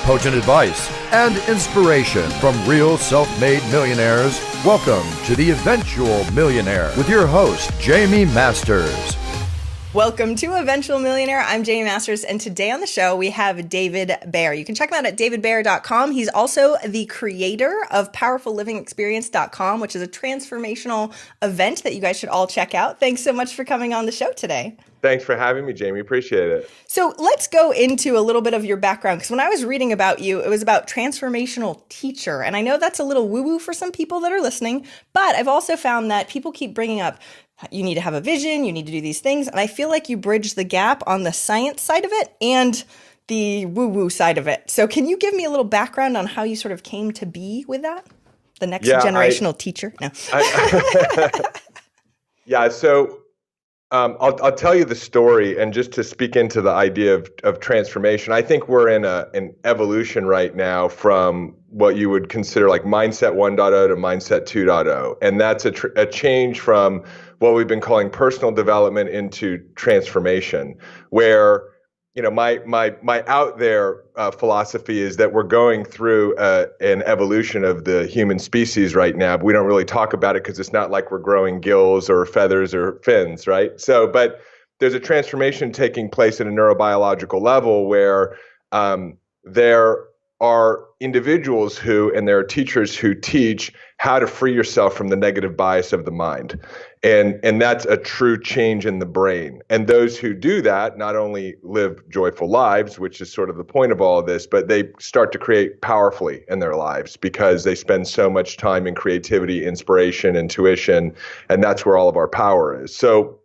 potent advice, and inspiration from real self-made millionaires. Welcome to The Eventual Millionaire with your host, Jaime Masters. Welcome to Eventual Millionaire. I'm Jaime Masters, and today on the show we have David Baer. You can check him out at davidbaer.com. He's also the creator of powerfullivingexperience.com, which is a transformational event that you guys should all check out. Thanks so much for coming on the show today. Thanks for having me, Jaime. Appreciate it. So let's go into a little bit of your background, because when I was reading about you, it was about transformational teacher. And I know that's a little woo-woo for some people that are listening, but I've also found that people keep bringing up, you need to have a vision, you need to do these things. And I feel like you bridge the gap on the science side of it and the woo-woo side of it. So can you give me a little background on how you sort of came to be with that? The next generational teacher? No. I'll tell you the story, and just to speak into the idea of transformation, I think we're in an evolution right now from what you would consider like mindset 1.0 to mindset 2.0. And that's a change from what we've been calling personal development into transformation, where, you know, my out there philosophy is that we're going through an evolution of the human species right now, but we don't really talk about it because it's not like we're growing gills or feathers or fins, right? So, but there's a transformation taking place at a neurobiological level where there are individuals and there are teachers who teach how to free yourself from the negative bias of the mind. And that's a true change in the brain. And those who do that not only live joyful lives, which is sort of the point of all of this, but they start to create powerfully in their lives because they spend so much time in creativity, inspiration, intuition, and that's where all of our power is. So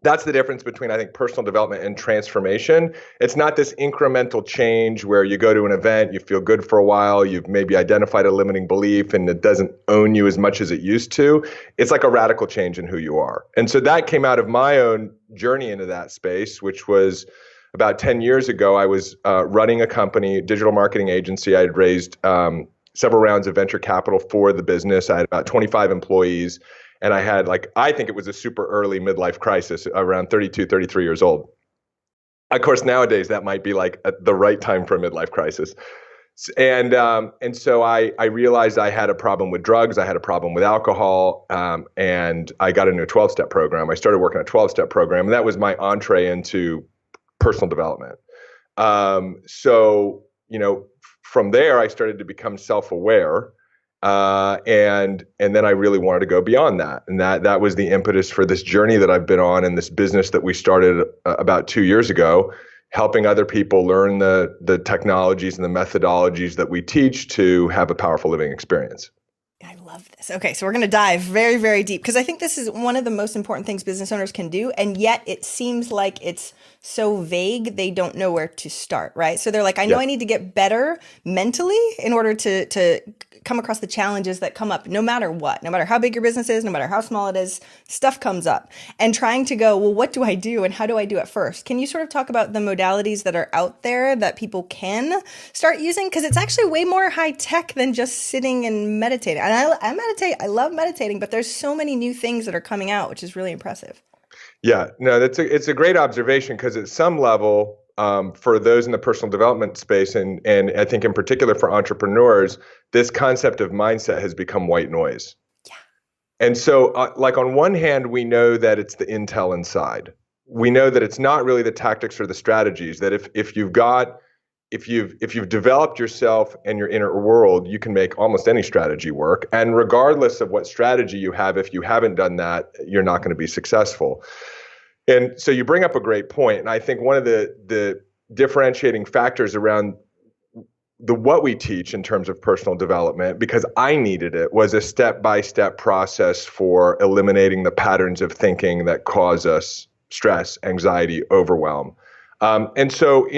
that's the difference between, I think, personal development and transformation. It's not this incremental change where you go to an event, you feel good for a while, you've maybe identified a limiting belief and it doesn't own you as much as it used to. It's like a radical change in who you are. And so that came out of my own journey into that space, which was about 10 years ago. I was running a company, digital marketing agency. I had raised several rounds of venture capital for the business. I had about 25 employees. And I had I think it was a super early midlife crisis around 32, 33 years old. Of course, nowadays that might be like at the right time for a midlife crisis. And so I realized I had a problem with drugs. I had a problem with alcohol. And I got into a 12-step program. I started working a 12-step program. And that was my entree into personal development. So, you know, from there, I started to become self-aware. And then I really wanted to go beyond that. And that was the impetus for this journey that I've been on and this business that we started about 2 years ago, helping other people learn the technologies and the methodologies that we teach to have a powerful living experience. I love this. Okay, so we're going to dive very, very deep because I think this is one of the most important things business owners can do. And yet it seems like it's so vague, they don't know where to start, right? So they're like, I know I need to get better mentally in order to come across the challenges that come up no matter what, no matter how big your business is, no matter how small it is, stuff comes up. And trying to go, well, what do I do and how do I do it first? Can you sort of talk about the modalities that are out there that people can start using? Because it's actually way more high tech than just sitting and meditating. And I meditate, I love meditating, but there's so many new things that are coming out, which is really impressive. Yeah, no, it's a great observation because at some level, for those in the personal development space, and I think in particular for entrepreneurs, this concept of mindset has become white noise. Yeah. And so, on one hand, we know that it's the intel inside. We know that it's not really the tactics or the strategies. That if you've developed yourself and your inner world, you can make almost any strategy work. And regardless of what strategy you have, if you haven't done that, you're not going to be successful. And so you bring up a great point. And I think one of the differentiating factors around what we teach in terms of personal development, because I needed it, was a step-by-step process for eliminating the patterns of thinking that cause us stress, anxiety, overwhelm. And so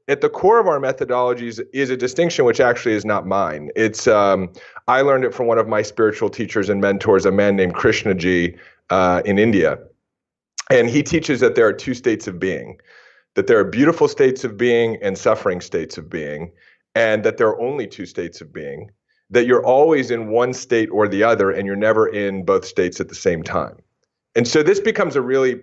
at the core of our methodologies is a distinction which actually is not mine. It's I learned it from one of my spiritual teachers and mentors, a man named Krishnaji in India. And he teaches that there are two states of being, that there are beautiful states of being and suffering states of being, and that there are only two states of being, that you're always in one state or the other, and you're never in both states at the same time. And so this becomes a really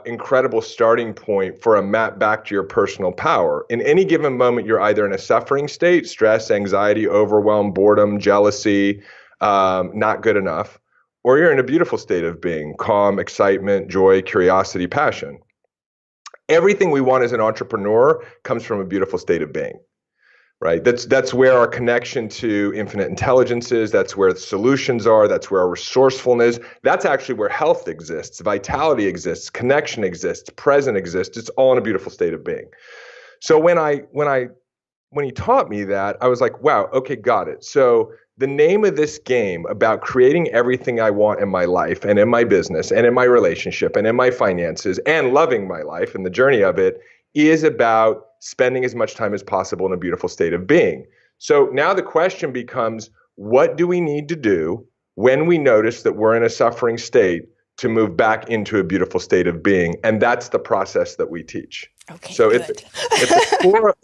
incredible starting point for a map back to your personal power. In any given moment, you're either in a suffering state, stress, anxiety, overwhelm, boredom, jealousy, not good enough, or you're in a beautiful state of being, calm, excitement, joy, curiosity, passion. Everything we want as an entrepreneur comes from a beautiful state of being. Right. That's where our connection to infinite intelligence is. That's where the solutions are. That's where our resourcefulness. That's actually where health exists, vitality exists, connection exists, present exists. It's all in a beautiful state of being. So when he taught me that, I was like, wow, okay, got it. So the name of this game about creating everything I want in my life and in my business and in my relationship and in my finances and loving my life and the journey of it is about spending as much time as possible in a beautiful state of being. So now the question becomes, what do we need to do when we notice that we're in a suffering state to move back into a beautiful state of being? And that's the process that we teach. Okay, so good.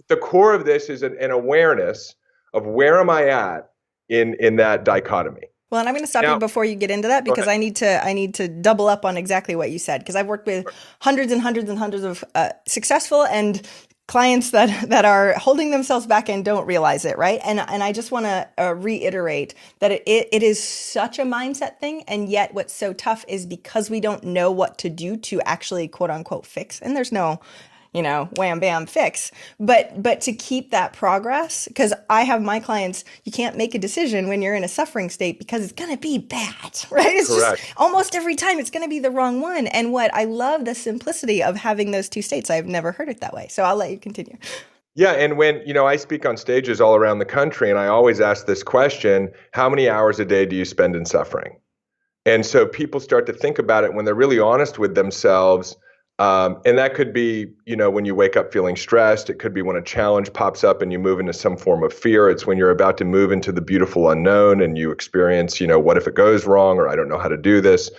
the core of this is an awareness of where am I at in that dichotomy. Well, and I'm going to stop you before you get into that because I need to double up on exactly what you said, because I've worked with hundreds and hundreds and hundreds of successful and clients that are holding themselves back and don't realize it, right? And I just want to reiterate that it is such a mindset thing, and yet what's so tough is because we don't know what to do to actually quote unquote fix, and there's no wham, bam, fix. But to keep that progress, because I have my clients, you can't make a decision when you're in a suffering state because it's going to be bad, right? It's Correct. Just almost every time it's going to be the wrong one. And what I love the simplicity of having those two states. I've never heard it that way. So I'll let you continue. Yeah. And when, I speak on stages all around the country, and I always ask this question, how many hours a day do you spend in suffering? And so people start to think about it when they're really honest with themselves. And that could be, when you wake up feeling stressed. It could be when a challenge pops up and you move into some form of fear. It's when you're about to move into the beautiful unknown and you experience, what if it goes wrong, or I don't know how to do this.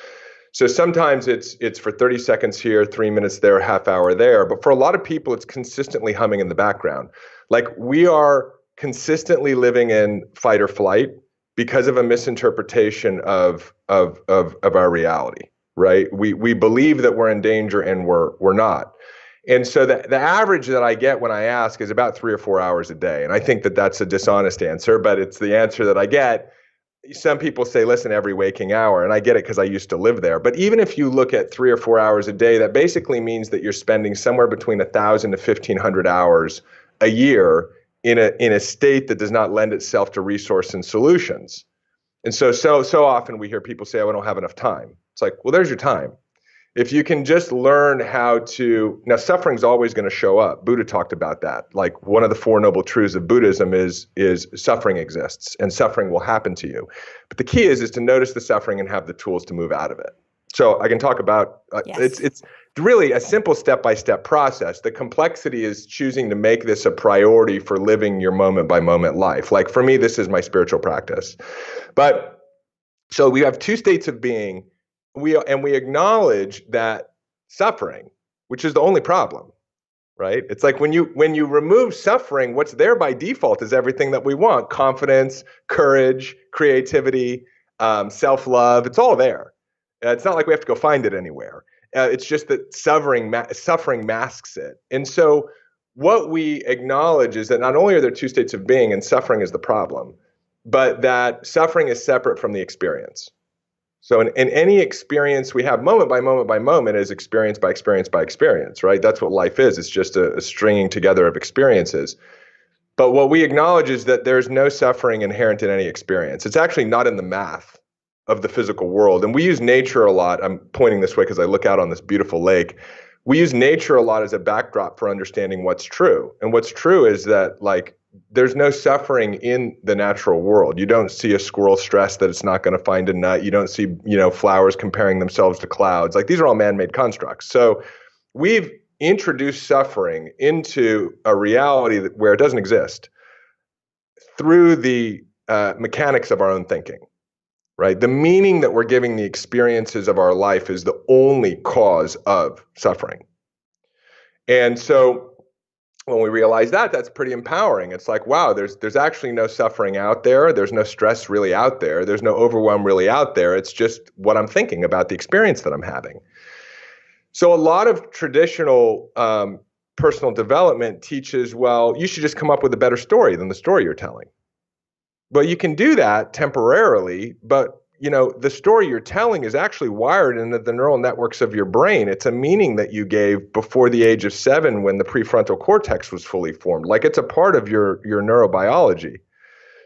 So sometimes it's for 30 seconds here, 3 minutes there, half hour there. But for a lot of people, it's consistently humming in the background. Like we are consistently living in fight or flight because of a misinterpretation of our reality. Right? We believe that we're in danger and we're not. And so the average that I get when I ask is about 3 or 4 hours a day. And I think that that's a dishonest answer, but it's the answer that I get. Some people say, listen, every waking hour. And I get it because I used to live there. But even if you look at 3 or 4 hours a day, that basically means that you're spending somewhere between 1,000 to 1,500 hours a year in a state that does not lend itself to resource and solutions. And so often we hear people say, oh, I don't have enough time. It's like, well, there's your time. If you can just learn how to, now suffering's always going to show up. Buddha talked about that. Like one of the four noble truths of Buddhism is suffering exists and suffering will happen to you. But the key is to notice the suffering and have the tools to move out of it. So I can talk about, Yes. It's really a simple step-by-step process. The complexity is choosing to make this a priority for living your moment-by-moment life. Like for me, this is my spiritual practice. But so we have two states of being. We acknowledge that suffering, which is the only problem, right? It's like when you remove suffering, what's there by default is everything that we want: confidence, courage, creativity, self-love. It's all there. It's not like we have to go find it anywhere. It's just that suffering masks it. And so what we acknowledge is that not only are there two states of being and suffering is the problem, but that suffering is separate from the experience. So in any experience we have, moment by moment by moment, is experience by experience by experience, right? That's what life is. It's just a stringing together of experiences. But what we acknowledge is that there's no suffering inherent in any experience. It's actually not in the math of the physical world. And we use nature a lot. I'm pointing this way because I look out on this beautiful lake. We use nature a lot as a backdrop for understanding what's true. And what's true is that, like, there's no suffering in the natural world. You don't see a squirrel stressed that it's not going to find a nut. You don't see, flowers comparing themselves to clouds. Like, these are all man-made constructs. So we've introduced suffering into a reality where it doesn't exist through the mechanics of our own thinking, right? The meaning that we're giving the experiences of our life is the only cause of suffering. And so when we realize that, that's pretty empowering. It's like, wow, there's actually no suffering out there. There's no stress really out there. There's no overwhelm really out there. It's just what I'm thinking about the experience that I'm having. So a lot of traditional personal development teaches, well, you should just come up with a better story than the story you're telling. Well, you can do that temporarily, but the story you're telling is actually wired into the neural networks of your brain. It's a meaning that you gave before the age of 7 when the prefrontal cortex was fully formed. Like, it's a part of your neurobiology.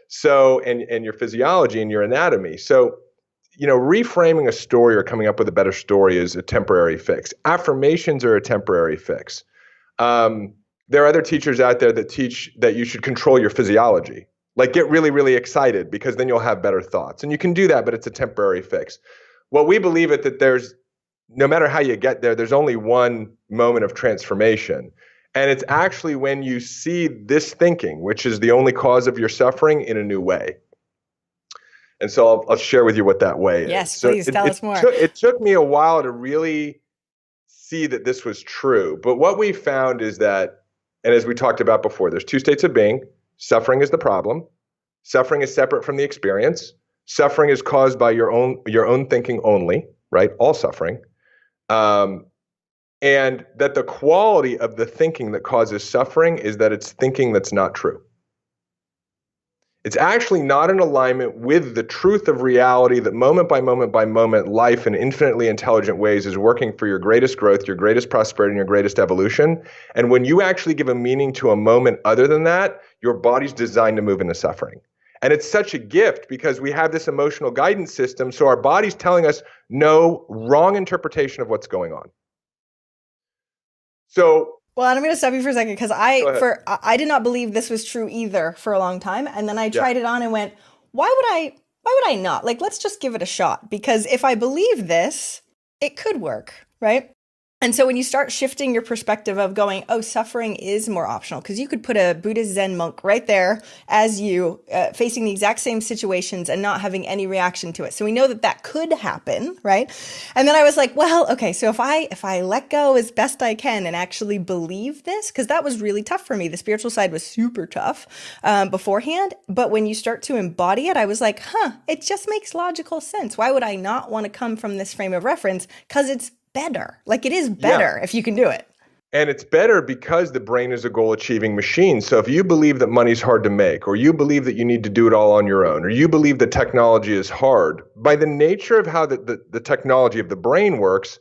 So, and your physiology and your anatomy. So, reframing a story or coming up with a better story is a temporary fix. Affirmations are a temporary fix. There are other teachers out there that teach that you should control your physiology. Like, get really, really excited because then you'll have better thoughts. And you can do that, but it's a temporary fix. Well, we believe that there's, no matter how you get there, there's only one moment of transformation. And it's actually when you see this thinking, which is the only cause of your suffering, in a new way. And so I'll share with you what that way is. Yes, please tell us more. It took me a while to really see that this was true. But what we found is that, and as we talked about before, there's 2 states of being. Suffering is the problem. Suffering is separate from the experience. Suffering is caused by your own thinking only, right? All suffering. And that the quality of the thinking that causes suffering is that it's thinking that's not true. It's actually not in alignment with the truth of reality that moment by moment by moment, life in infinitely intelligent ways is working for your greatest growth, your greatest prosperity, and your greatest evolution. And when you actually give a meaning to a moment other than that, your body's designed to move into suffering. And it's such a gift because we have this emotional guidance system. So our body's telling us no, wrong interpretation of what's going on. So, well, I'm going to stop you for a second because I did not believe this was true either for a long time. And then I tried it on and went, why would I not? Like, let's just give it a shot, because if I believe this, it could work, right? And so when you start shifting your perspective of going, oh, suffering is more optional, because you could put a Buddhist Zen monk right there as you facing the exact same situations and not having any reaction to it. So we know that could happen, right? And then I was like, well, okay, so if I let go as best I can and actually believe this, because that was really tough for me. The spiritual side was super tough beforehand. But when you start to embody it, I was like, it just makes logical sense. Why would I not want to come from this frame of reference? Because it's better. Like, it is better if you can do it. And it's better because the brain is a goal-achieving machine. So if you believe that money's hard to make, or you believe that you need to do it all on your own, or you believe that technology is hard, by the nature of how the technology of the brain works,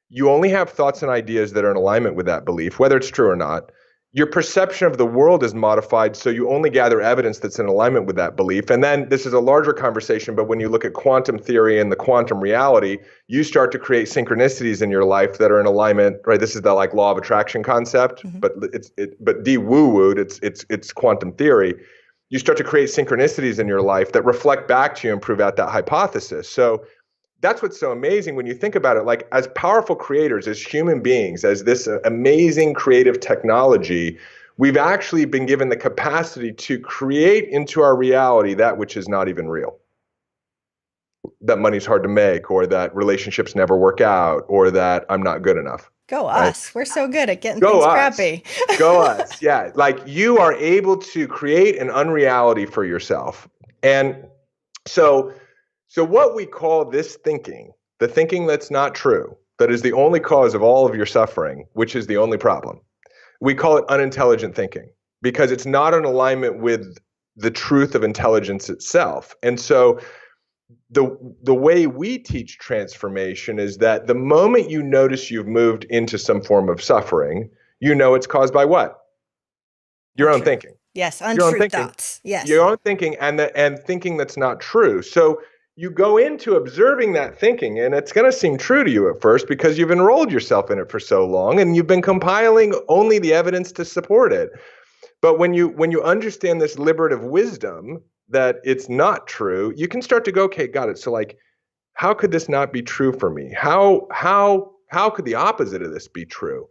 you only have thoughts and ideas that are in alignment with that belief, whether it's true or not. Your perception of the world is modified, so you only gather evidence that's in alignment with that belief. And then this is a larger conversation, but when you look at quantum theory and the quantum reality, you start to create synchronicities in your life that are in alignment, right? This is the law of attraction concept, but but de-woo-wooed, it's quantum theory. You start to create synchronicities in your life that reflect back to you and prove out that hypothesis. So that's what's so amazing when you think about it. Like, as powerful creators, as human beings, as this amazing creative technology, we've actually been given the capacity to create into our reality that which is not even real. That money's hard to make, or that relationships never work out, or that I'm not good enough. Go us. Right? We're so good at getting things crappy. Go us. Yeah. Like, you are able to create an unreality for yourself. And so what we call this thinking, the thinking that's not true, that is the only cause of all of your suffering, which is the only problem, we call it unintelligent thinking, because it's not in alignment with the truth of intelligence itself. And so the way we teach transformation is that the moment you notice you've moved into some form of suffering, you know it's caused by what? Your own thinking. Yes, untrue thoughts. Yes. Your own thinking and thinking that's not true. So you go into observing that thinking, and it's going to seem true to you at first because you've enrolled yourself in it for so long and you've been compiling only the evidence to support it. But when you understand this liberative wisdom that it's not true, you can start to go, okay, got it. So how could this not be true for me? How could the opposite of this be true?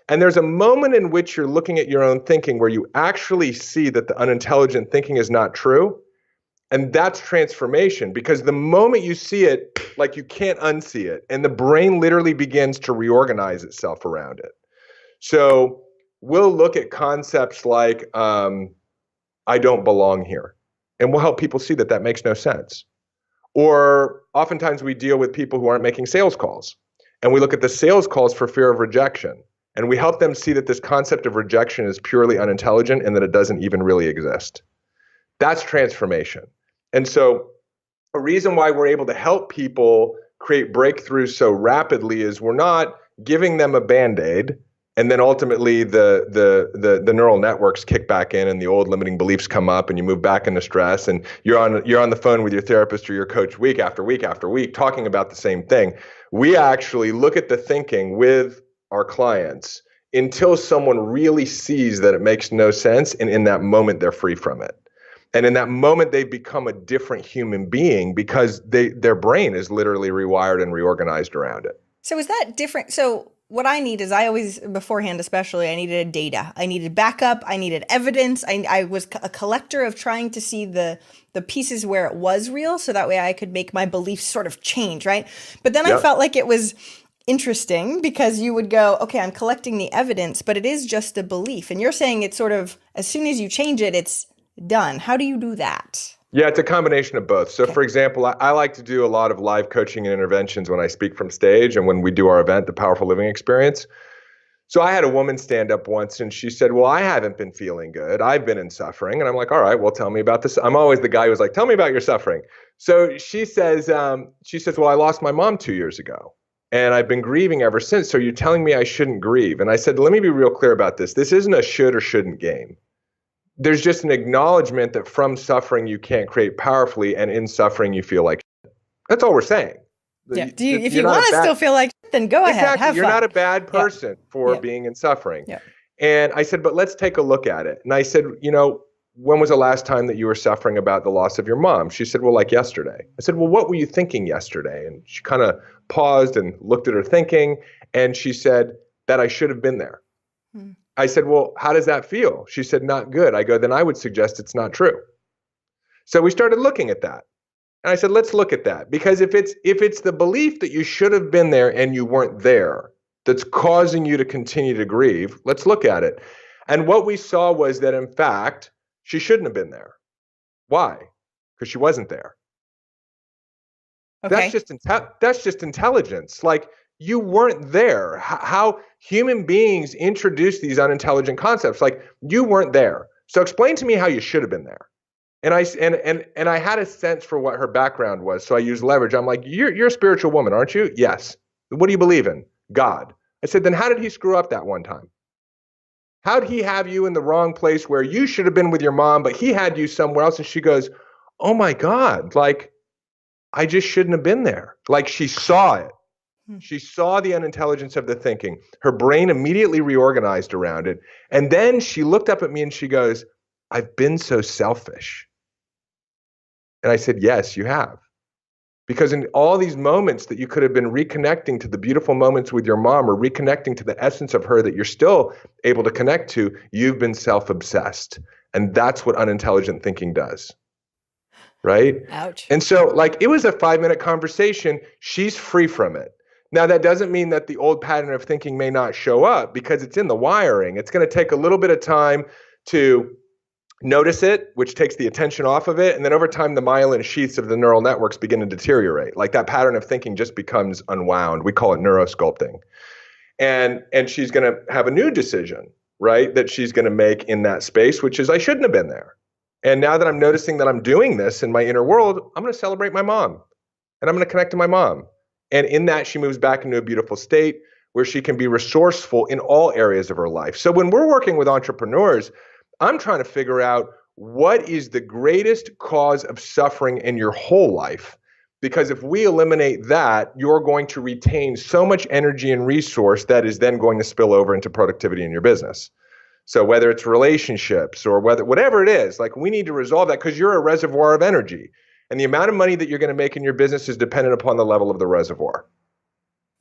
And there's a moment in which you're looking at your own thinking where you actually see that the unintelligent thinking is not true. And that's transformation, because the moment you see it, you can't unsee it. And the brain literally begins to reorganize itself around it. So we'll look at concepts like I don't belong here, and we'll help people see that that makes no sense. Or oftentimes we deal with people who aren't making sales calls, and we look at the sales calls for fear of rejection, and we help them see that this concept of rejection is purely unintelligent and that it doesn't even really exist. That's transformation. And so a reason why we're able to help people create breakthroughs so rapidly is we're not giving them a Band-Aid and then ultimately the neural networks kick back in and the old limiting beliefs come up and you move back into stress and you're on the phone with your therapist or your coach week after week after week talking about the same thing. We actually look at the thinking with our clients until someone really sees that it makes no sense, and in that moment they're free from it. And in that moment, they become a different human being because their brain is literally rewired and reorganized around it. So is that different? So what I need is, I always, beforehand especially, I needed data. I needed backup. I needed evidence. I was a collector of trying to see the pieces where it was real, so that way I could make my beliefs sort of change, right? But then I felt like it was interesting because you would go, okay, I'm collecting the evidence, but it is just a belief. And you're saying it's sort of, as soon as you change it, it's done. How do you do that? Yeah, it's a combination of both. So for example, I like to do a lot of live coaching and interventions when I speak from stage and when we do our event, the Powerful Living Experience. So I had a woman stand up once and she said, well, I haven't been feeling good. I've been in suffering. And I'm like, all right, well, tell me about this. I'm always the guy who's like, tell me about your suffering. So she says, well, I lost my mom 2 years ago and I've been grieving ever since. So you're telling me I shouldn't grieve? And I said, let me be real clear about this. This isn't a should or shouldn't game. There's just an acknowledgement that from suffering you can't create powerfully, and in suffering you feel like shit. That's all we're saying. Yeah. If you want to still feel like shit, then go ahead. Have You're fun. not a bad person for being in suffering. Yeah. And I said, but let's take a look at it. And I said, when was the last time that you were suffering about the loss of your mom? She said, well, like yesterday. I said, well, what were you thinking yesterday? And she kind of paused and looked at her thinking, and she said that I should have been there. I said, well, how does that feel? She said, not good. I go, then I would suggest it's not true. So we started looking at that. And I said, let's look at that. Because if it's the belief that you should have been there and you weren't there that's causing you to continue to grieve, let's look at it. And what we saw was that, in fact, she shouldn't have been there. Why? Because she wasn't there. Okay. That's just intelligence. Like, you weren't there. How human beings introduce these unintelligent concepts, like you weren't there. So explain to me how you should have been there. And I had a sense for what her background was. So I used leverage. I'm like, you're a spiritual woman, aren't you? Yes. What do you believe in? God. I said, then how did he screw up that one time? How did he have you in the wrong place where you should have been with your mom, but he had you somewhere else? And she goes, oh my God, like I just shouldn't have been there. Like, she saw it. She saw the unintelligence of the thinking. Her brain immediately reorganized around it. And then she looked up at me and she goes, I've been so selfish. And I said, yes, you have. Because in all these moments that you could have been reconnecting to the beautiful moments with your mom or reconnecting to the essence of her that you're still able to connect to, you've been self-obsessed. And that's what unintelligent thinking does. Right? Ouch. And so, like, it was a 5-minute conversation. She's free from it. Now, that doesn't mean that the old pattern of thinking may not show up, because it's in the wiring. It's going to take a little bit of time to notice it, which takes the attention off of it. And then over time, the myelin sheaths of the neural networks begin to deteriorate. Like, that pattern of thinking just becomes unwound. We call it neurosculpting. And she's going to have a new decision, right, that she's going to make in that space, which is, I shouldn't have been there. And now that I'm noticing that I'm doing this in my inner world, I'm going to celebrate my mom, and I'm going to connect to my mom. And in that, she moves back into a beautiful state where she can be resourceful in all areas of her life. So when we're working with entrepreneurs, I'm trying to figure out what is the greatest cause of suffering in your whole life. Because if we eliminate that, you're going to retain so much energy and resource that is then going to spill over into productivity in your business. So whether it's relationships or whatever it is, like, we need to resolve that, because you're a reservoir of energy. And the amount of money that you're going to make in your business is dependent upon the level of the reservoir.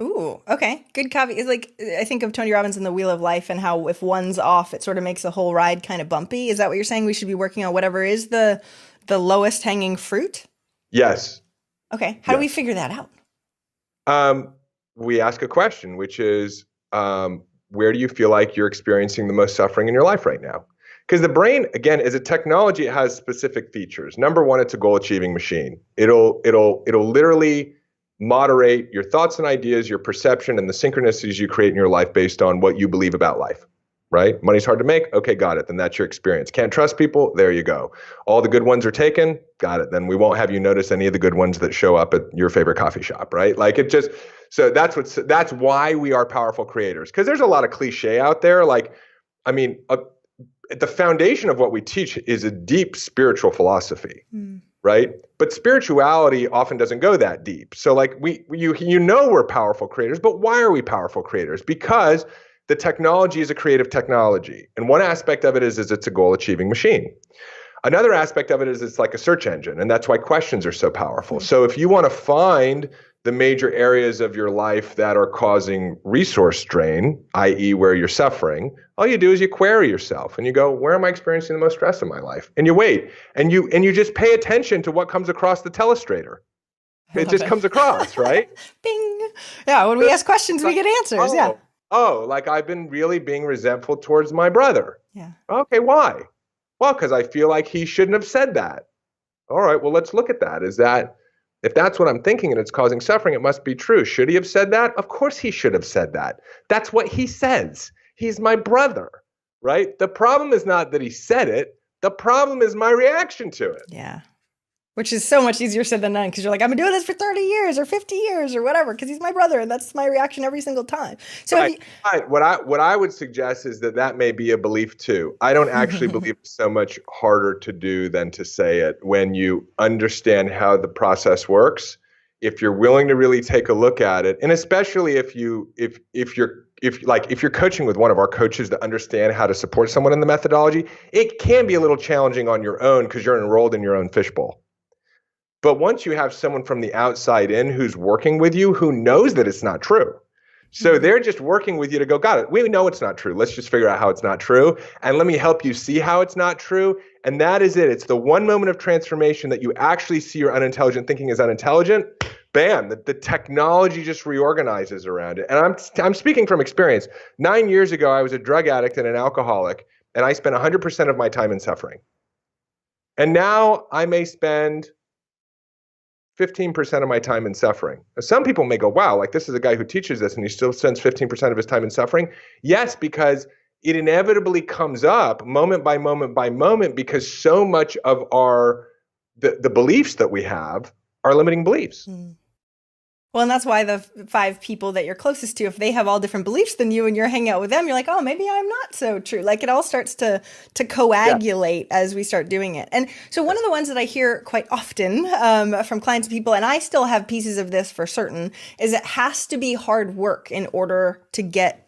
Ooh, okay. Good copy. It's like, I think of Tony Robbins and the Wheel of Life, and how if one's off, it sort of makes the whole ride kind of bumpy. Is that what you're saying? We should be working on whatever is the lowest hanging fruit? Yes. Okay. How do we figure that out? We ask a question, which is, where do you feel like you're experiencing the most suffering in your life right now? Because the brain, again, as a technology, it has specific features. Number one, it's a goal-achieving machine. It'll literally moderate your thoughts and ideas, your perception, and the synchronicities you create in your life based on what you believe about life. Right? Money's hard to make. Okay, got it. Then that's your experience. Can't trust people. There you go. All the good ones are taken. Got it. Then we won't have you notice any of the good ones that show up at your favorite coffee shop. Right? Like it just. So that's why we are powerful creators. Because there's a lot of cliche out there. Like, I mean, at the foundation of what we teach is a deep spiritual philosophy. Right? But spirituality often doesn't go that deep. So like you know we're powerful creators, but why are we powerful creators? Because the technology is a creative technology. And one aspect of it is it's a goal-achieving machine. Another aspect of it is it's like a search engine, and that's why questions are so powerful. So if you want to find the major areas of your life that are causing resource strain, i.e. where you're suffering, all you do is you query yourself and you go, where am I experiencing the most stress in my life? And you wait, and you just pay attention to what comes across the telestrator. It just comes across, right? Bing. Yeah, when we ask questions, we get answers. Yeah. Oh, like I've been really being resentful towards my brother. Yeah. Okay, why? Well, because I feel like he shouldn't have said that. All right, well, let's look at that. If that's what I'm thinking and it's causing suffering, it must be true. Should he have said that? Of course he should have said that. That's what he says. He's my brother, right? The problem is not that he said it. The problem is my reaction to it. Yeah. Which is so much easier said than done, because you're like, I've been doing this for 30 years or 50 years or whatever, because he's my brother, and that's my reaction every single time. So right. What I would suggest is that may be a belief too. I don't actually believe it's so much harder to do than to say it. When you understand how the process works, if you're willing to really take a look at it, and especially if you're coaching with one of our coaches to understand how to support someone in the methodology, it can be a little challenging on your own because you're enrolled in your own fishbowl. But once you have someone from the outside in who's working with you, who knows that it's not true. So they're just working with you to go, got it. We know it's not true. Let's just figure out how it's not true. And let me help you see how it's not true. And that is it. It's the one moment of transformation that you actually see your unintelligent thinking as unintelligent. Bam, the technology just reorganizes around it. And I'm speaking from experience. 9 years ago, I was a drug addict and an alcoholic, and I spent 100% of my time in suffering. And now I may spend 15% of my time in suffering. Now, some people may go, wow, like this is a guy who teaches this and he still spends 15% of his time in suffering. Yes, because it inevitably comes up moment by moment by moment, because so much of the beliefs that we have are limiting beliefs. Well, and that's why the 5 people that you're closest to, if they have all different beliefs than you and you're hanging out with them, you're like, oh, maybe I'm not so true. Like it all starts to coagulate as we start doing it. And so one of the ones that I hear quite often from clients and people, and I still have pieces of this for certain, is it has to be hard work in order to get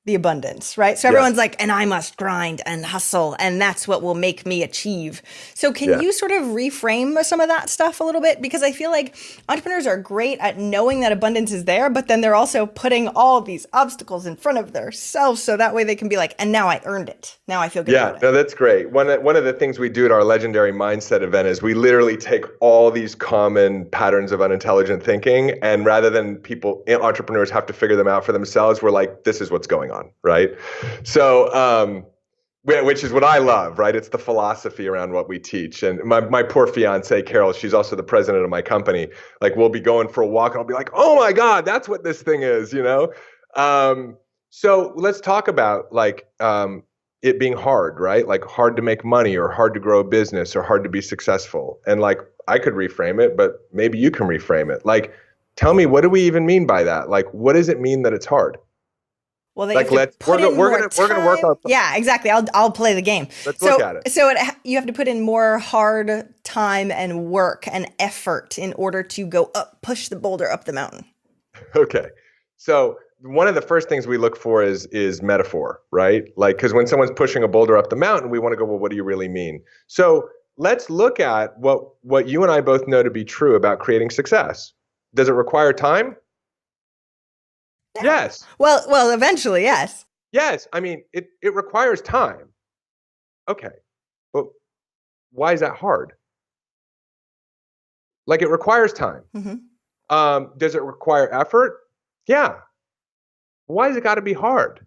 the abundance, right? So everyone's like, and I must grind and hustle, and that's what will make me achieve. So can you sort of reframe some of that stuff a little bit? Because I feel like entrepreneurs are great at knowing that abundance is there, but then they're also putting all these obstacles in front of themselves, so that way they can be like, and now I earned it. Now I feel good about it. No, that's great. One of the things we do at our legendary mindset event is we literally take all these common patterns of unintelligent thinking, and rather than entrepreneurs have to figure them out for themselves, we're like, this is what's going on, right? So, which is what I love, right? It's the philosophy around what we teach. And my poor fiance, Carol, she's also the president of my company. Like we'll be going for a walk and I'll be like, oh my God, that's what this thing is, you know? So let's talk about it being hard, right? Like hard to make money or hard to grow a business or hard to be successful. And like, I could reframe it, but maybe you can reframe it. Like, tell me, what do we even mean by that? Like, what does it mean that it's hard? Well, we're gonna work our. Yeah, exactly. I'll play the game. Let's look at it. So you have to put in more hard time and work and effort in order to go up, push the boulder up the mountain. Okay, so one of the first things we look for is metaphor, right? Like, because when someone's pushing a boulder up the mountain, we want to go, well, what do you really mean? So let's look at what you and I both know to be true about creating success. Does it require time? Yeah. Yes. Well, eventually, yes. Yes. I mean, it requires time. Okay. But why is that hard? Like, it requires time. Mm-hmm. Does it require effort? Yeah. Why has it got to be hard?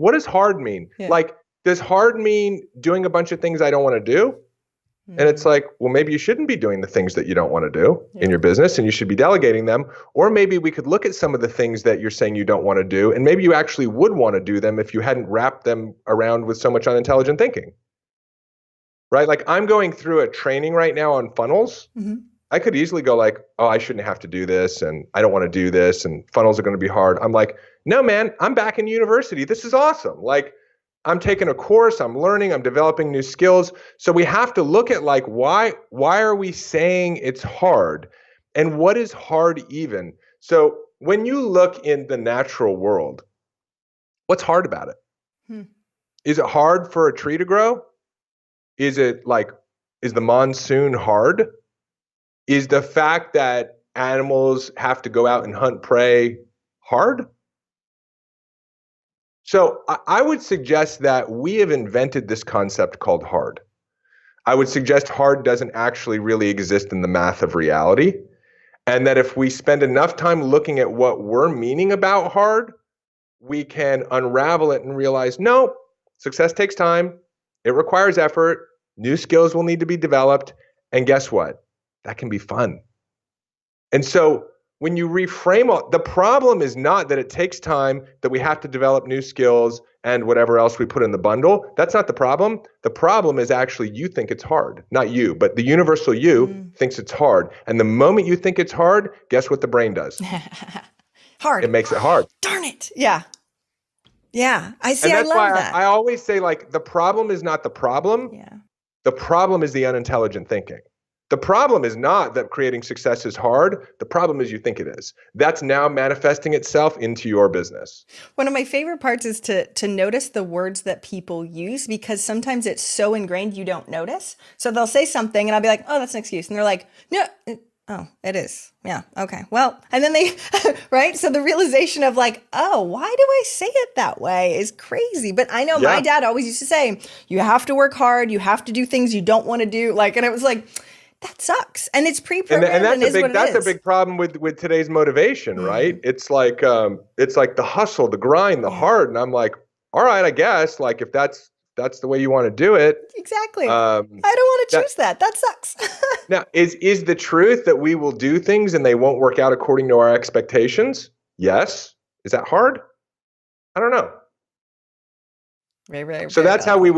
what does hard mean? Yeah. Like, does hard mean doing a bunch of things I don't want to do? And it's like, well, maybe you shouldn't be doing the things that you don't want to do in your business, and you should be delegating them. Or maybe we could look at some of the things that you're saying you don't want to do, and maybe you actually would want to do them if you hadn't wrapped them around with so much unintelligent thinking. Right? Like, I'm going through a training right now on funnels. I could easily go like, oh, I shouldn't have to do this, and I don't want to do this, and funnels are going to be hard. I'm like, no, man, I'm back in university. This is awesome. Like, I'm taking a course, I'm learning, I'm developing new skills. So we have to look at like, why are we saying it's hard? And what is hard even? So when you look in the natural world, what's hard about it? Is it hard for a tree to grow? Is it like, is the monsoon hard? Is the fact that animals have to go out and hunt prey hard? So I would suggest that we have invented this concept called hard. I would suggest hard doesn't actually really exist in the math of reality. And that if we spend enough time looking at what we're meaning about hard, we can unravel it and realize, no, success takes time. It requires effort. New skills will need to be developed. And guess what? That can be fun. And so when you reframe, the problem is not that it takes time, that we have to develop new skills and whatever else we put in the bundle. That's not the problem. The problem is actually you think it's hard. Not you, but the universal you thinks it's hard. And the moment you think it's hard, guess what the brain does? Hard. It makes it hard. Darn it. Yeah. Yeah. I see. And that's I love why that. I always say, like, the problem is not the problem. Yeah. The problem is the unintelligent thinking. The problem is not that creating success is hard. The problem is you think it is. That's now manifesting itself into your business. One of my favorite parts is to notice the words that people use, because sometimes it's so ingrained you don't notice. So they'll say something and I'll be like, oh, that's an excuse. And they're like, no, oh, it is. Yeah. Okay. Well, and then they, right? So the realization of like, oh, why do I say it that way is crazy. But I know my dad always used to say, you have to work hard. You have to do things you don't want to do. Like, and it was like, that sucks. And it's pre-programmed and that's a big problem with today's motivation, right? It's like the hustle, the grind, the hard. And I'm like, all right, I guess, like, if that's the way you want to do it. Exactly. I don't want to choose that. That sucks. Now, is the truth that we will do things and they won't work out according to our expectations? Yes. Is that hard? I don't know. So that's how we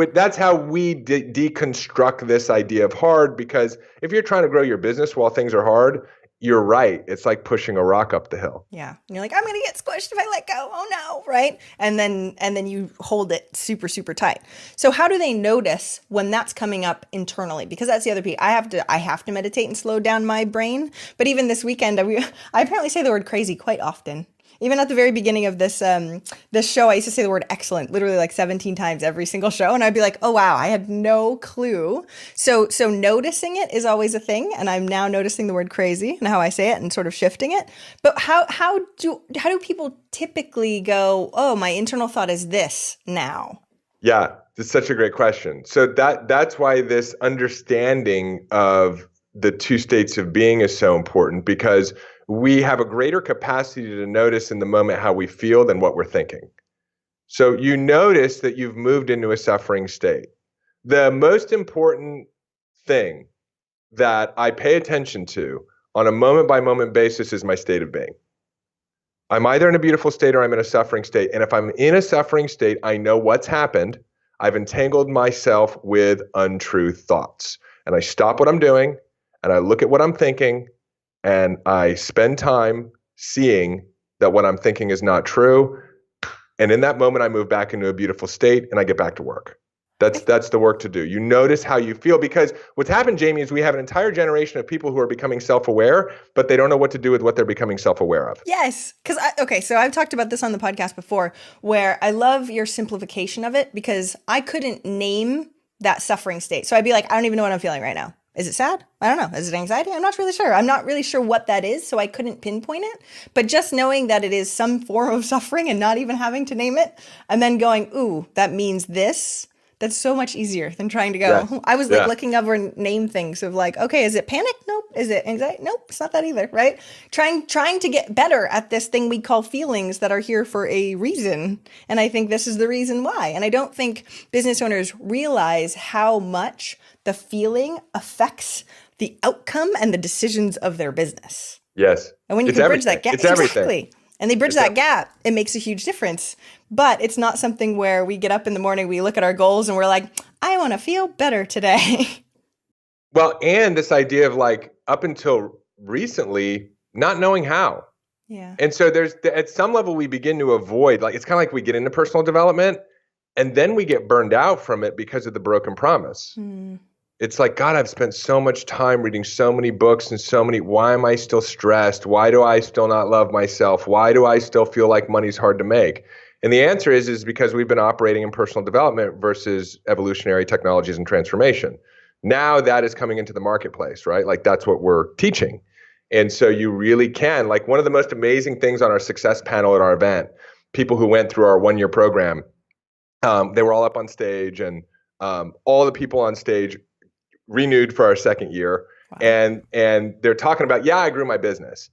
deconstruct this idea of hard, because if you're trying to grow your business while things are hard, you're right. It's like pushing a rock up the hill. Yeah. And you're like, I'm going to get squished if I let go. Oh no. Right. And then you hold it super, super tight. So how do they notice when that's coming up internally? Because that's the other piece. I have to meditate and slow down my brain. But even this weekend, I apparently say the word crazy quite often. Even at the very beginning of this show, I used to say the word excellent literally like 17 times every single show. And I'd be like, oh, wow, I had no clue. So noticing it is always a thing. And I'm now noticing the word crazy and how I say it and sort of shifting it. But how do people typically go, oh, my internal thought is this now? Yeah, that's such a great question. So that's why this understanding of the two states of being is so important, because we have a greater capacity to notice in the moment how we feel than what we're thinking. So you notice that you've moved into a suffering state. The most important thing that I pay attention to on a moment by moment basis is my state of being. I'm either in a beautiful state or I'm in a suffering state. And if I'm in a suffering state, I know what's happened. I've entangled myself with untrue thoughts. And I stop what I'm doing and I look at what I'm thinking. And I spend time seeing that what I'm thinking is not true. And in that moment, I move back into a beautiful state and I get back to work. That's the work to do. You notice how you feel, because what's happened, Jaime, is we have an entire generation of people who are becoming self-aware, but they don't know what to do with what they're becoming self-aware of. Yes. So I've talked about this on the podcast before, where I love your simplification of it, because I couldn't name that suffering state. So I'd be like, I don't even know what I'm feeling right now. Is it sad? I don't know. Is it anxiety? I'm not really sure. I'm not really sure what that is, so I couldn't pinpoint it. But just knowing that it is some form of suffering and not even having to name it, and then going, ooh, that means this, That's so much easier than trying to go. Yes. I was like Yeah. looking over name things of like, okay, is it panic? Nope. Is it anxiety? Nope. It's not that either, right? Trying to get better at this thing we call feelings that are here for a reason. And I think this is the reason why. And I don't think business owners realize how much the feeling affects the outcome and the decisions of their business. Yes. And when you It's can bridge that everything. gap, It's everything. exactly. And they bridge that gap, it makes a huge difference. But it's not something where we get up in the morning, we look at our goals and we're like, I want to feel better today. Well, and this idea of like up until recently, not knowing how. Yeah. And so there's at some level we begin to avoid, like it's kind of like we get into personal development and then we get burned out from it because of the broken promise. It's like, God, I've spent so much time reading so many books and why am I still stressed? Why do I still not love myself? Why do I still feel like money's hard to make? And the answer is because we've been operating in personal development versus evolutionary technologies and transformation. Now that is coming into the marketplace, right? Like that's what we're teaching. And so you really can, like one of the most amazing things on our success panel at our event, people who went through our 1-year program, they were all up on stage and all the people on stage renewed for our 2nd year. Wow. And they're talking about, I grew my business,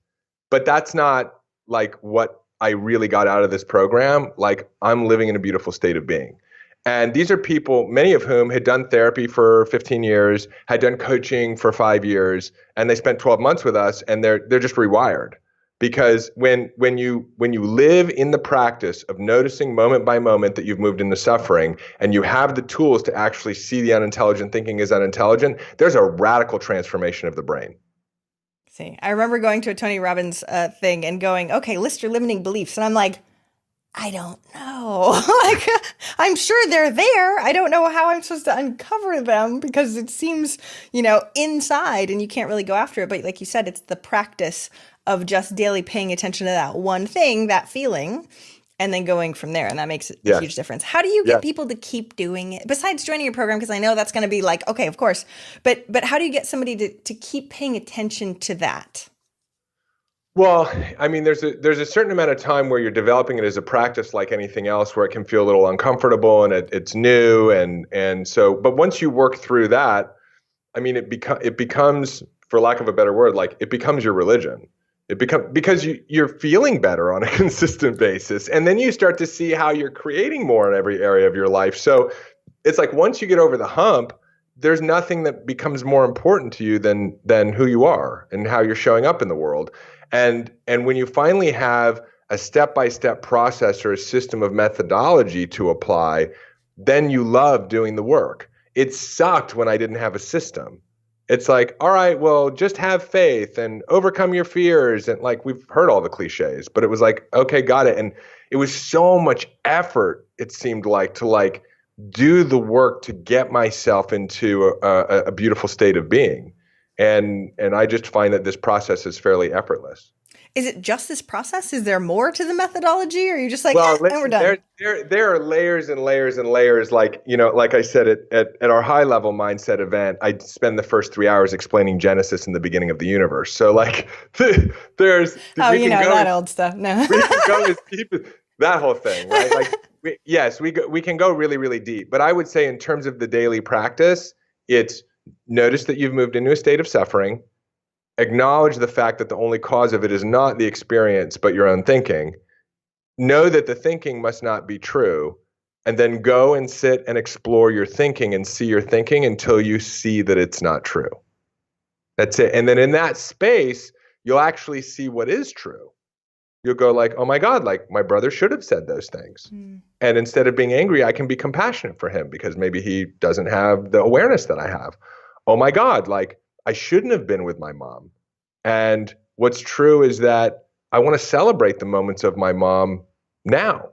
but that's not like what I really got out of this program. Like I'm living in a beautiful state of being. And these are people, many of whom had done therapy for 15 years, had done coaching for 5 years, and they spent 12 months with us and they're just rewired. Because when you live in the practice of noticing moment by moment that you've moved into suffering and you have the tools to actually see the unintelligent thinking as unintelligent, there's a radical transformation of the brain. See, I remember going to a Tony Robbins thing and going, okay, list your limiting beliefs. And I'm like, I don't know. Like, I'm sure they're there. I don't know how I'm supposed to uncover them because it seems, inside and you can't really go after it. But like you said, it's the practice of just daily paying attention to that one thing, that feeling, and then going from there. And that makes a huge difference. How do you get people to keep doing it besides joining your program? Because I know that's going to be like, okay, of course. But how do you get somebody to keep paying attention to that? Well, I mean, there's a certain amount of time where you're developing it as a practice like anything else, where it can feel a little uncomfortable and it's new. And so, but once you work through that, I mean, it becomes, for lack of a better word, like it becomes your religion. Because you're feeling better on a consistent basis. And then you start to see how you're creating more in every area of your life. So it's like once you get over the hump, there's nothing that becomes more important to you than who you are and how you're showing up in the world. And when you finally have a step-by-step process or a system of methodology to apply, then you love doing the work. It sucked when I didn't have a system. It's like, all right, well, just have faith and overcome your fears. And like, we've heard all the cliches, but it was like, okay, got it. And it was so much effort, it seemed like, to like do the work to get myself into a beautiful state of being. And I just find that this process is fairly effortless. Is it just this process? Is there more to the methodology, or are you just like, well, and we're done? There are layers and layers and layers. Like, like I said, at our high level mindset event, I spend the first 3 hours explaining Genesis and the beginning of the universe. So like, there's that old stuff. No, we can go as deep as that whole thing, right? Like, we can go really, really deep. But I would say in terms of the daily practice, it's notice that you've moved into a state of suffering. Acknowledge the fact that the only cause of it is not the experience, but your own thinking. Know that the thinking must not be true, and then go and sit and explore your thinking and see your thinking until you see that it's not true. That's it. And then in that space, you'll actually see what is true. You'll go like, oh my God, like my brother should have said those things. And instead of being angry, I can be compassionate for him because maybe he doesn't have the awareness that I have. Oh my God, like I shouldn't have been with my mom. And what's true is that I want to celebrate the moments of my mom now,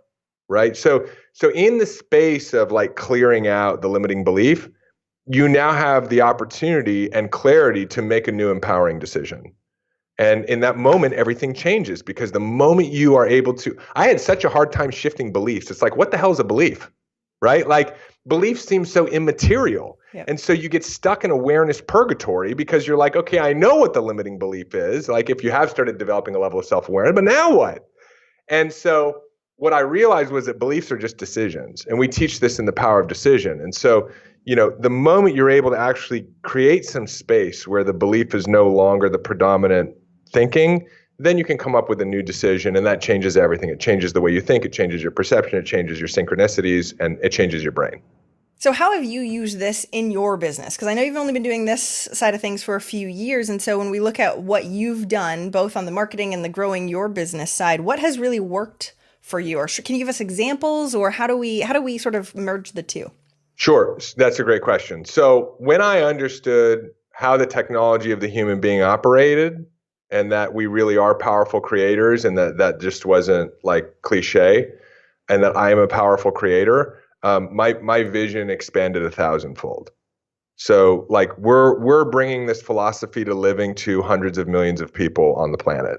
right? So in the space of like clearing out the limiting belief, you now have the opportunity and clarity to make a new empowering decision. And in that moment, everything changes because the moment you are able to, I had such a hard time shifting beliefs. It's like, what the hell is a belief, right? Like belief seems so immaterial. Yep. And so you get stuck in awareness purgatory because you're like, okay, I know what the limiting belief is. Like if you have started developing a level of self-awareness, but now what? And so what I realized was that beliefs are just decisions. And we teach this in the power of decision. And so, the moment you're able to actually create some space where the belief is no longer the predominant thinking, then you can come up with a new decision, and that changes everything. It changes the way you think, it changes your perception, it changes your synchronicities, and it changes your brain. So how have you used this in your business? Because I know you've only been doing this side of things for a few years. And so when we look at what you've done, both on the marketing and the growing your business side, what has really worked for you? Or can you give us examples, or how do we sort of merge the two? Sure. That's a great question. So when I understood how the technology of the human being operated, and that we really are powerful creators, and that just wasn't like cliche, and that I am a powerful creator, my vision expanded 1,000-fold. So like we're bringing this philosophy to living to hundreds of millions of people on the planet.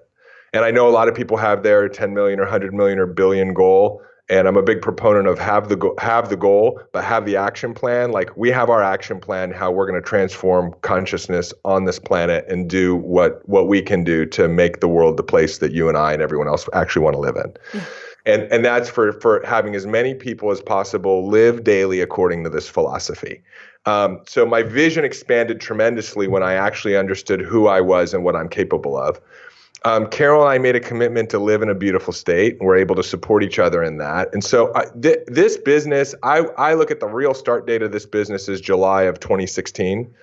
And I know a lot of people have their 10 million or 100 million or billion goal. And I'm a big proponent of have the goal, but have the action plan. Like we have our action plan, how we're going to transform consciousness on this planet and do what we can do to make the world the place that you and I and everyone else actually want to live in. Yeah. And that's for having as many people as possible live daily according to this philosophy. So my vision expanded tremendously when I actually understood who I was and what I'm capable of. Carol and I made a commitment to live in a beautiful state, and we're able to support each other in that. And so this business, I look at the real start date of this business as July of 2016.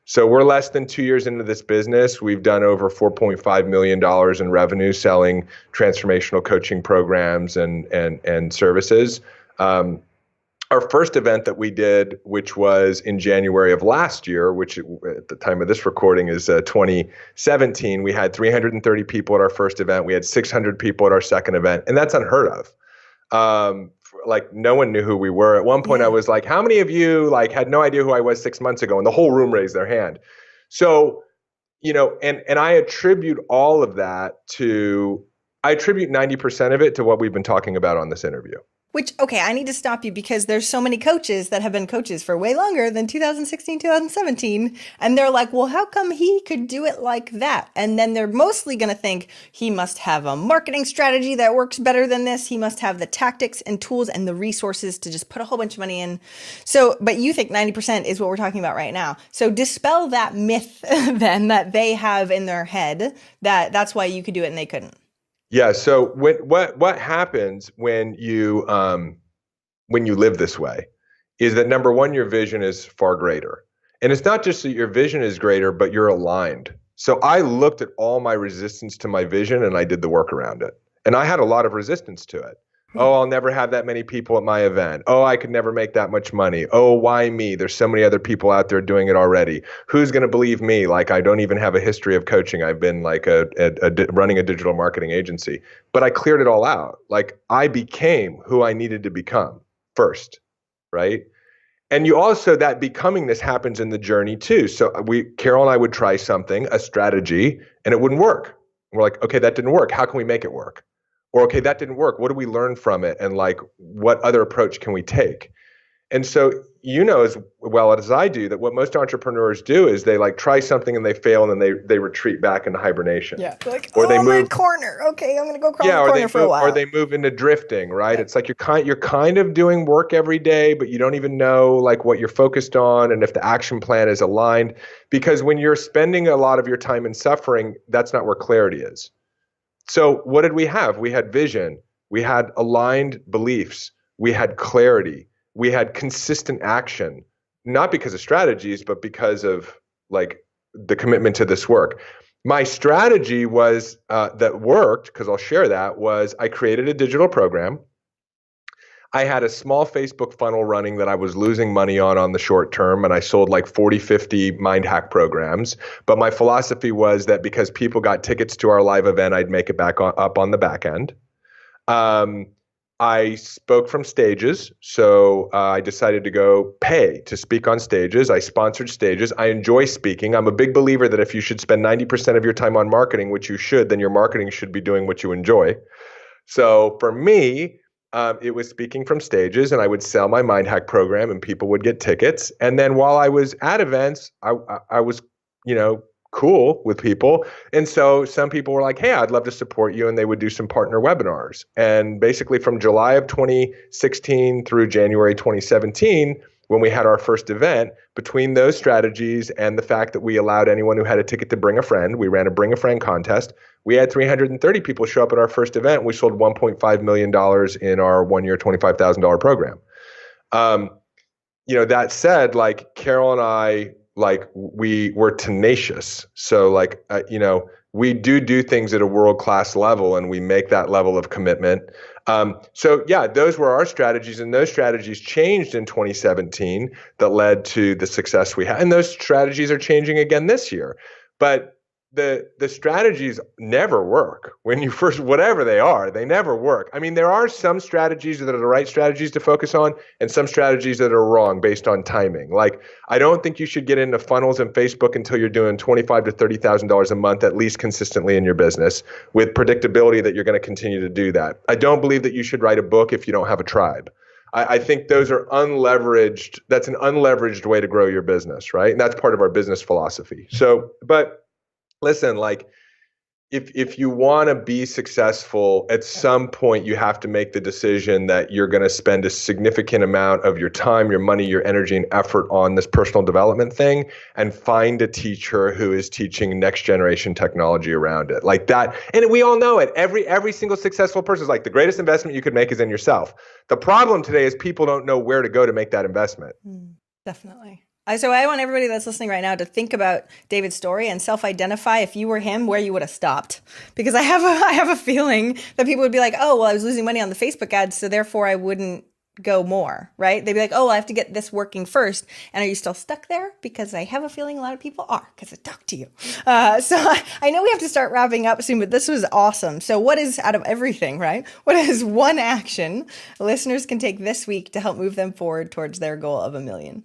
So we're less than 2 years into this business. We've done over $4.5 million in revenue selling transformational coaching programs and services. Our first event that we did, which was in January of last year, which at the time of this recording is 2017, we had 330 people at our first event. We had 600 people at our second event, and that's unheard of. Like no one knew who we were. At one point I was like, how many of you like had no idea who I was 6 months ago? And the whole room raised their hand. So, and I attribute all of that I attribute 90% of it to what we've been talking about on this interview. Which, okay, I need to stop you because there's so many coaches that have been coaches for way longer than 2016, 2017. And they're like, well, how come he could do it like that? And then they're mostly going to think he must have a marketing strategy that works better than this. He must have the tactics and tools and the resources to just put a whole bunch of money in. So, but you think 90% is what we're talking about right now. So dispel that myth then that they have in their head that's why you could do it and they couldn't. Yeah. So what happens when you live this way is that number one, your vision is far greater, and it's not just that your vision is greater, but you're aligned. So I looked at all my resistance to my vision and I did the work around it, and I had a lot of resistance to it. Oh, I'll never have that many people at my event. Oh, I could never make that much money. Oh, why me? There's so many other people out there doing it already. Who's going to believe me? Like, I don't even have a history of coaching. I've been like running a digital marketing agency, but I cleared it all out. Like I became who I needed to become first, right? And you also, that becoming this happens in the journey too. So Carol and I would try something, a strategy, and it wouldn't work. We're like, okay, that didn't work. How can we make it work? Or, okay, that didn't work. What do we learn from it? And like, what other approach can we take? And so, as well as I do, that what most entrepreneurs do is they like try something and they fail, and then they retreat back into hibernation. Yeah, like, or they move my corner. Okay, I'm gonna go crawl in the corner for a while. Or they move into drifting, right? Yeah. It's like you're kind of doing work every day, but you don't even know like what you're focused on and if the action plan is aligned. Because when you're spending a lot of your time in suffering, that's not where clarity is. So what did we have? We had vision, we had aligned beliefs, we had clarity, we had consistent action, not because of strategies, but because of like the commitment to this work. My strategy was that worked, because I'll share that, was I created a digital program. I had a small Facebook funnel running that I was losing money on the short term, and I sold like 40, 50 mind hack programs. But my philosophy was that because people got tickets to our live event, I'd make it back up on the back end. I spoke from stages, so I decided to go pay to speak on stages. I sponsored stages. I enjoy speaking. I'm a big believer that if you should spend 90% of your time on marketing, which you should, then your marketing should be doing what you enjoy. So for me, it was speaking from stages, and I would sell my mind hack program and people would get tickets. And then while I was at events, I was, cool with people. And so some people were like, hey, I'd love to support you. And they would do some partner webinars. And basically from July of 2016 through January 2017, when we had our first event, between those strategies and the fact that we allowed anyone who had a ticket to bring a friend, we ran a bring a friend contest. We had 330 people show up at our first event. We sold $1.5 million in our 1 year, $25,000 program. That said, like Carol and I, like we were tenacious. So like, we do things at a world-class level and we make that level of commitment. So yeah, those were our strategies, and those strategies changed in 2017 that led to the success we had. And those strategies are changing again this year. But the strategies never work when you first, whatever they are, they never work. I mean, there are some strategies that are the right strategies to focus on and some strategies that are wrong based on timing. Like, I don't think you should get into funnels and Facebook until you're doing $25,000 to $30,000 a month, at least consistently in your business, with predictability that you're going to continue to do that. I don't believe that you should write a book if you don't have a tribe. I think those are unleveraged. That's an unleveraged way to grow your business, right? And that's part of our business philosophy. So, but listen, like if you want to be successful, at some point you have to make the decision that you're going to spend a significant amount of your time, your money, your energy, and effort on this personal development thing, and find a teacher who is teaching next generation technology around it. Like that. And we all know it. Every single successful person is like, the greatest investment you could make is in yourself. The problem today is people don't know where to go to make that investment. Definitely. So I want everybody that's listening right now to think about David's story and self-identify, if you were him, where you would have stopped. Because I have a feeling that people would be like, oh, well, I was losing money on the Facebook ads, so therefore I wouldn't go more, right? They'd be like, oh, well, I have to get this working first. And are you still stuck there? Because I have a feeling a lot of people are, because I talked to you. So I know we have to start wrapping up soon, but this was awesome. So what is, out of everything, right? What is one action listeners can take this week to help move them forward towards their goal of $1 million?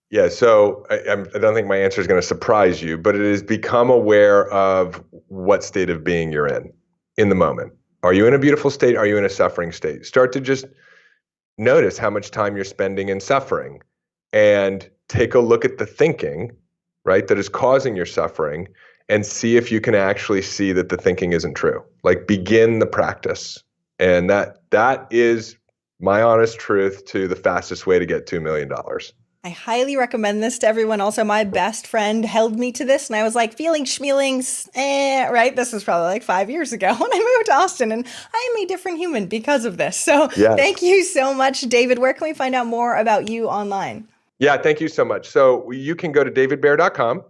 Yeah, so I don't think my answer is going to surprise you, but it is become aware of what state of being you're in the moment. Are you in a beautiful state? Are you in a suffering state? Start to just notice how much time you're spending in suffering and take a look at the thinking, right, that is causing your suffering, and see if you can actually see that the thinking isn't true. Like, begin the practice. And that is my honest truth to the fastest way to get $2 million. I highly recommend this to everyone. Also, my best friend held me to this, and I was like, feeling schmealings, right? This was probably like 5 years ago when I moved to Austin, and I am a different human because of this. So yes. Thank you so much, David. Where can we find out more about you online? Yeah, thank you so much. So you can go to davidbear.com.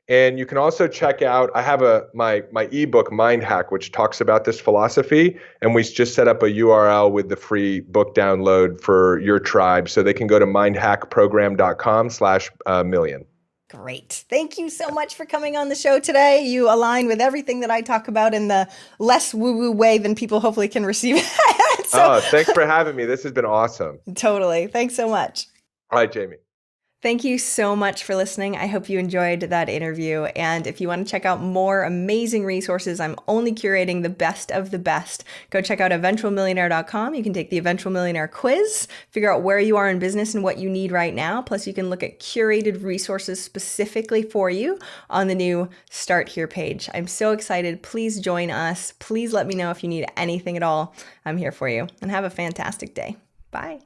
And you can also check out, I have my ebook, Mind Hack, which talks about this philosophy. And we just set up a URL with the free book download for your tribe. So they can go to mindhackprogram.com/million. Great. Thank you so much for coming on the show today. You align with everything that I talk about in the less woo-woo way than people hopefully can receive it. Thanks for having me. This has been awesome. Totally. Thanks so much. All right, Jamie. Thank you so much for listening. I hope you enjoyed that interview. And if you want to check out more amazing resources, I'm only curating the best of the best. Go check out eventualmillionaire.com. You can take the Eventual Millionaire quiz, figure out where you are in business and what you need right now. Plus, you can look at curated resources specifically for you on the new Start Here page. I'm so excited. Please join us. Please let me know if you need anything at all. I'm here for you. And have a fantastic day. Bye.